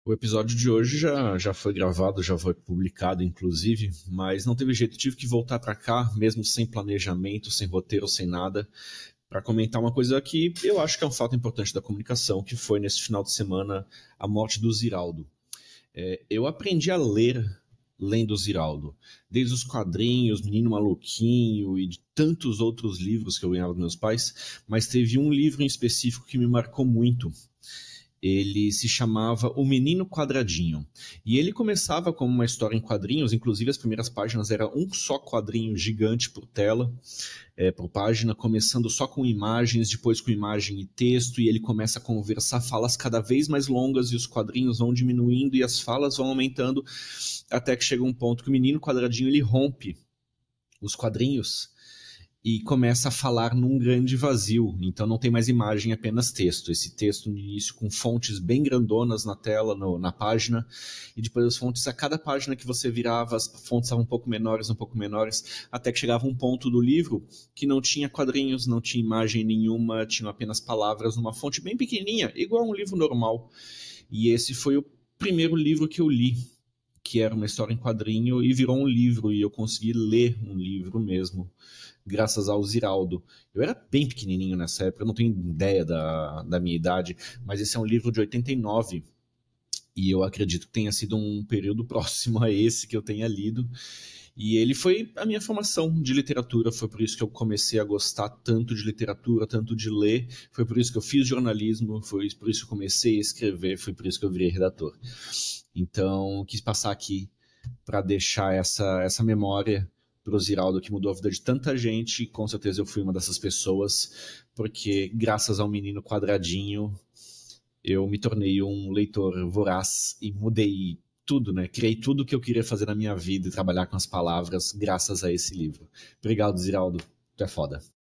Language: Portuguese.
O episódio de hoje já foi gravado, já foi publicado, inclusive, mas não teve jeito, tive que voltar para cá, mesmo sem planejamento, sem roteiro, sem nada, para comentar uma coisa que eu acho que é um fato importante da comunicação, que foi nesse final de semana a morte do Ziraldo. Eu aprendi a ler lendo Ziraldo, desde os quadrinhos, Menino Maluquinho e de tantos outros livros que eu ganhava dos meus pais, mas teve um livro em específico que me marcou muito. Ele se chamava O Menino Quadradinho. E ele começava como uma história em quadrinhos, inclusive as primeiras páginas era um só quadrinho gigante por tela, por página, começando só com imagens, depois com imagem e texto, e ele começa a conversar falas cada vez mais longas e os quadrinhos vão diminuindo e as falas vão aumentando, até que chega um ponto que o Menino Quadradinho ele rompe os quadrinhos e começa a falar num grande vazio, então não tem mais imagem, apenas texto. Esse texto no início com fontes bem grandonas na tela, na página, e depois as fontes, a cada página que você virava, as fontes estavam um pouco menores, até que chegava um ponto do livro que não tinha quadrinhos, não tinha imagem nenhuma, tinha apenas palavras numa fonte bem pequenininha, igual a um livro normal. E esse foi o primeiro livro que eu li, que era uma história em quadrinho, e virou um livro, e eu consegui ler um livro mesmo, graças ao Ziraldo. Eu era bem pequenininho nessa época, eu não tenho ideia da minha idade, mas esse é um livro de 89, e eu acredito que tenha sido um período próximo a esse que eu tenha lido, e ele foi a minha formação de literatura, foi por isso que eu comecei a gostar tanto de literatura, tanto de ler, foi por isso que eu fiz jornalismo, foi por isso que eu comecei a escrever, foi por isso que eu virei redator. Então, quis passar aqui para deixar essa memória pro Ziraldo, que mudou a vida de tanta gente, e com certeza eu fui uma dessas pessoas, porque graças ao Menino Quadradinho eu me tornei um leitor voraz e mudei tudo, né? Criei tudo o que eu queria fazer na minha vida e trabalhar com as palavras graças a esse livro. Obrigado, Ziraldo. Tu é foda.